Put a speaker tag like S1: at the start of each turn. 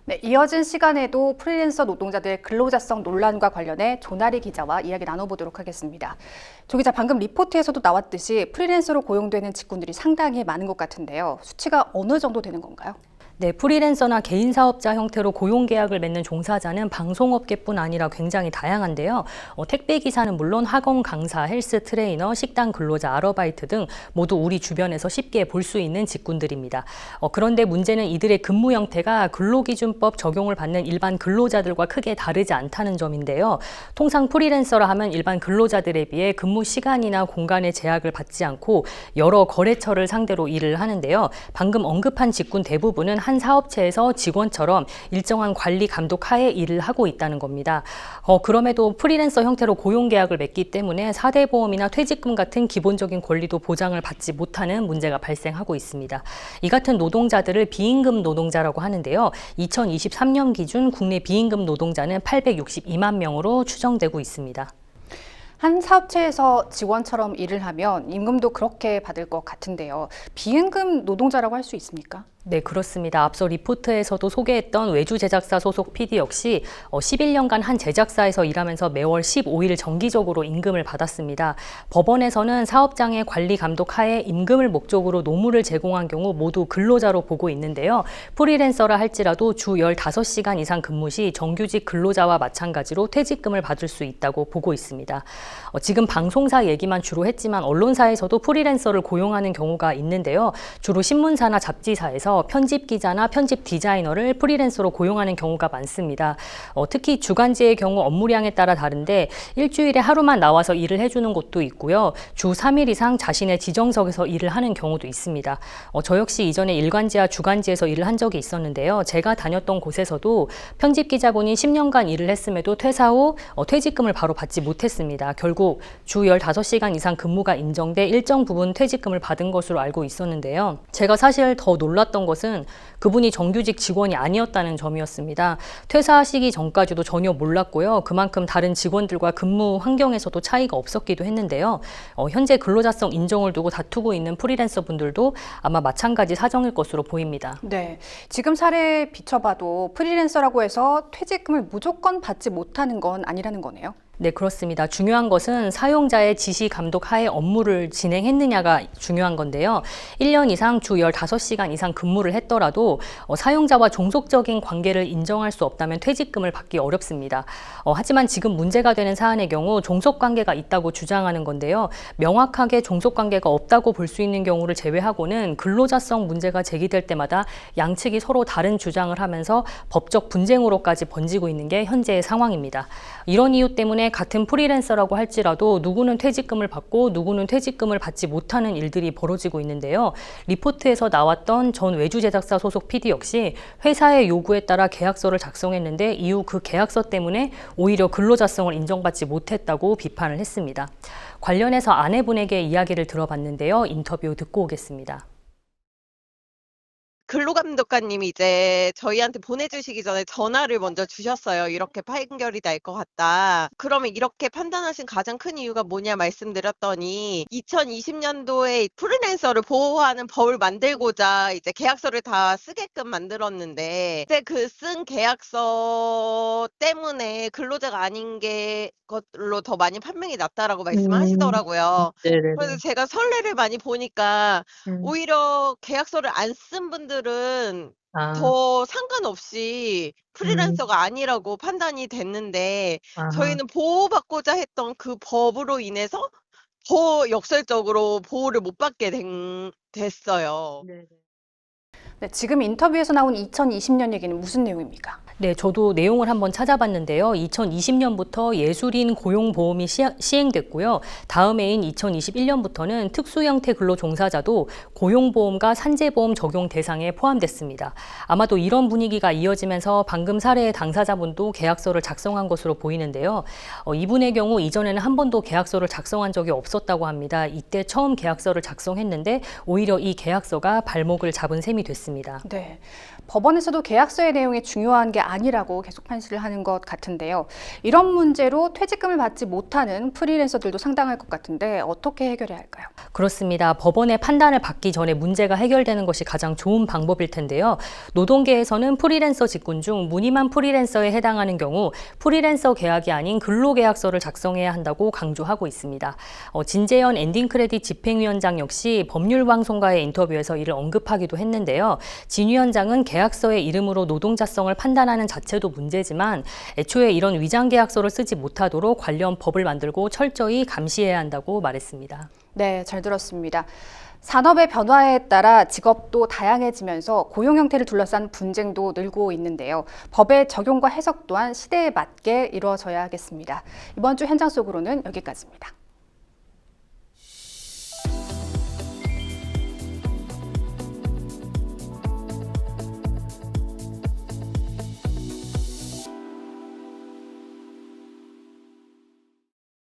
S1: 네, 이어진 시간에도 프리랜서 노동자들의 근로자성 논란과 관련해 조나리 기자와 이야기 나눠보도록 하겠습니다. 조 기자, 방금 리포트에서도 나왔듯이 프리랜서로 고용되는 직군들이 상당히 많은 것 같은데요. 수치가 어느 정도 되는 건가요?
S2: 네, 프리랜서나 개인 사업자 형태로 고용 계약을 맺는 종사자는 방송업계뿐 아니라 굉장히 다양한데요. 택배 기사는 물론 학원 강사, 헬스 트레이너, 식당 근로자, 아르바이트 등 모두 우리 주변에서 쉽게 볼 수 있는 직군들입니다. 그런데 문제는 이들의 근무 형태가 근로기준법 적용을 받는 일반 근로자들과 크게 다르지 않다는 점인데요. 통상 프리랜서라 하면 일반 근로자들에 비해 근무 시간이나 공간의 제약을 받지 않고 여러 거래처를 상대로 일을 하는데요. 방금 언급한 직군 대부분은 한 사업체에서 직원처럼 일정한 관리 감독 하에 일을 하고 있다는 겁니다. 그럼에도 프리랜서 형태로 고용계약을 맺기 때문에 4대 보험이나 퇴직금 같은 기본적인 권리도 보장을 받지 못하는 문제가 발생하고 있습니다. 이 같은 노동자들을 비임금 노동자라고 하는데요. 2023년 기준 국내 비임금 노동자는 862만 명으로 추정되고 있습니다.
S1: 한 사업체에서 직원처럼 일을 하면 임금도 그렇게 받을 것 같은데요. 비임금 노동자라고 할 수 있습니까?
S2: 네, 그렇습니다. 앞서 리포트에서도 소개했던 외주 제작사 소속 PD 역시 11년간 한 제작사에서 일하면서 매월 15일 정기적으로 임금을 받았습니다. 법원에서는 사업장의 관리 감독 하에 임금을 목적으로 노무를 제공한 경우 모두 근로자로 보고 있는데요. 프리랜서라 할지라도 주 15시간 이상 근무 시 정규직 근로자와 마찬가지로 퇴직금을 받을 수 있다고 보고 있습니다. 지금 방송사 얘기만 주로 했지만 언론사에서도 프리랜서를 고용하는 경우가 있는데요. 주로 신문사나 잡지사에서 편집 기자나 편집 디자이너를 프리랜서로 고용하는 경우가 많습니다. 특히 주간지의 경우 업무량에 따라 다른데 일주일에 하루만 나와서 일을 해주는 곳도 있고요. 주 3일 이상 자신의 지정석에서 일을 하는 경우도 있습니다. 저 역시 이전에 일간지와 주간지에서 일을 한 적이 있었는데요. 제가 다녔던 곳에서도 편집 기자분이 10년간 일을 했음에도 퇴사 후 퇴직금을 바로 받지 못했습니다. 결국 주 15시간 이상 근무가 인정돼 일정 부분 퇴직금을 받은 것으로 알고 있었는데요. 제가 사실 더 놀랐던 것은 그분이 정규직 직원이 아니었다는 점이었습니다. 퇴사하시기 전까지도 전혀 몰랐고요. 그만큼 다른 직원들과 근무 환경에서도 차이가 없었기도 했는데요. 현재 근로자성 인정을 두고 다투고 있는 프리랜서 분들도 아마 마찬가지 사정일 것으로 보입니다.
S1: 네, 지금 사례에 비춰봐도 프리랜서라고 해서 퇴직금을 무조건 받지 못하는 건 아니라는 거네요.
S2: 네, 그렇습니다. 중요한 것은 사용자의 지시 감독 하에 업무를 진행했느냐가 중요한 건데요. 1년 이상 주 15시간 이상 근무를 했더라도 사용자와 종속적인 관계를 인정할 수 없다면 퇴직금을 받기 어렵습니다. 하지만 지금 문제가 되는 사안의 경우 종속관계가 있다고 주장하는 건데요. 명확하게 종속관계가 없다고 볼 수 있는 경우를 제외하고는 근로자성 문제가 제기될 때마다 양측이 서로 다른 주장을 하면서 법적 분쟁으로까지 번지고 있는 게 현재의 상황입니다. 이런 이유 때문에 같은 프리랜서라고 할지라도 누구는 퇴직금을 받고 누구는 퇴직금을 받지 못하는 일들이 벌어지고 있는데요. 리포트에서 나왔던 전 외주 제작사 소속 PD 역시 회사의 요구에 따라 계약서를 작성했는데 이후 그 계약서 때문에 오히려 근로자성을 인정받지 못했다고 비판을 했습니다. 관련해서 아내분에게 이야기를 들어봤는데요. 인터뷰 듣고 오겠습니다.
S3: 근로감독관님이 이제 저희한테 보내주시기 전에 전화를 먼저 주셨어요. 이렇게 판결이 날 것 같다. 그러면 이렇게 판단하신 가장 큰 이유가 뭐냐 말씀드렸더니 2020년도에 프리랜서를 보호하는 법을 만들고자 이제 계약서를 다 쓰게끔 만들었는데 그때 그 쓴 계약서 때문에 근로자가 아닌 게 것로 더 많이 판명이 났다라고 말씀하시더라고요.
S2: 네네네.
S3: 그래서 제가 선례를 많이 보니까 오히려 계약서를 안 쓴 분들은 더 상관없이 프리랜서가 아니라고 판단이 됐는데 저희는 보호받고자 했던 그 법으로 인해서 더 역설적으로 보호를 못 받게 됐어요.
S1: 네, 지금 인터뷰에서 나온 2020년 얘기는 무슨 내용입니까?
S2: 네, 저도 내용을 한번 찾아봤는데요. 2020년부터 예술인 고용보험이 시행됐고요. 다음 해인 2021년부터는 특수형태 근로종사자도 고용보험과 산재보험 적용 대상에 포함됐습니다. 아마도 이런 분위기가 이어지면서 방금 사례의 당사자분도 계약서를 작성한 것으로 보이는데요. 이분의 경우 이전에는 한 번도 계약서를 작성한 적이 없었다고 합니다. 이때 처음 계약서를 작성했는데 오히려 이 계약서가 발목을 잡은 셈이 됐습니다.
S1: 네, 법원에서도 계약서의 내용이 중요한 게 아니라고 계속 판시를 하는 것 같은데요. 이런 문제로 퇴직금을 받지 못하는 프리랜서들도 상당할 것 같은데 어떻게 해결해야 할까요?
S2: 그렇습니다. 법원의 판단을 받기 전에 문제가 해결되는 것이 가장 좋은 방법일 텐데요. 노동계에서는 프리랜서 직군 중 무늬만 프리랜서에 해당하는 경우 프리랜서 계약이 아닌 근로계약서를 작성해야 한다고 강조하고 있습니다. 진재현 엔딩크레딧 집행위원장 역시 법률방송과의 인터뷰에서 이를 언급하기도 했는데요. 진 위원장은 계약서의 이름으로 노동자성을 판단하는 자체도 문제지만 애초에 이런 위장계약서를 쓰지 못하도록 관련 법을 만들고 철저히 감시해야 한다고 말했습니다.
S1: 네, 잘 들었습니다. 산업의 변화에 따라 직업도 다양해지면서 고용 형태를 둘러싼 분쟁도 늘고 있는데요. 법의 적용과 해석 또한 시대에 맞게 이루어져야 하겠습니다. 이번 주 현장 속으로는 여기까지입니다.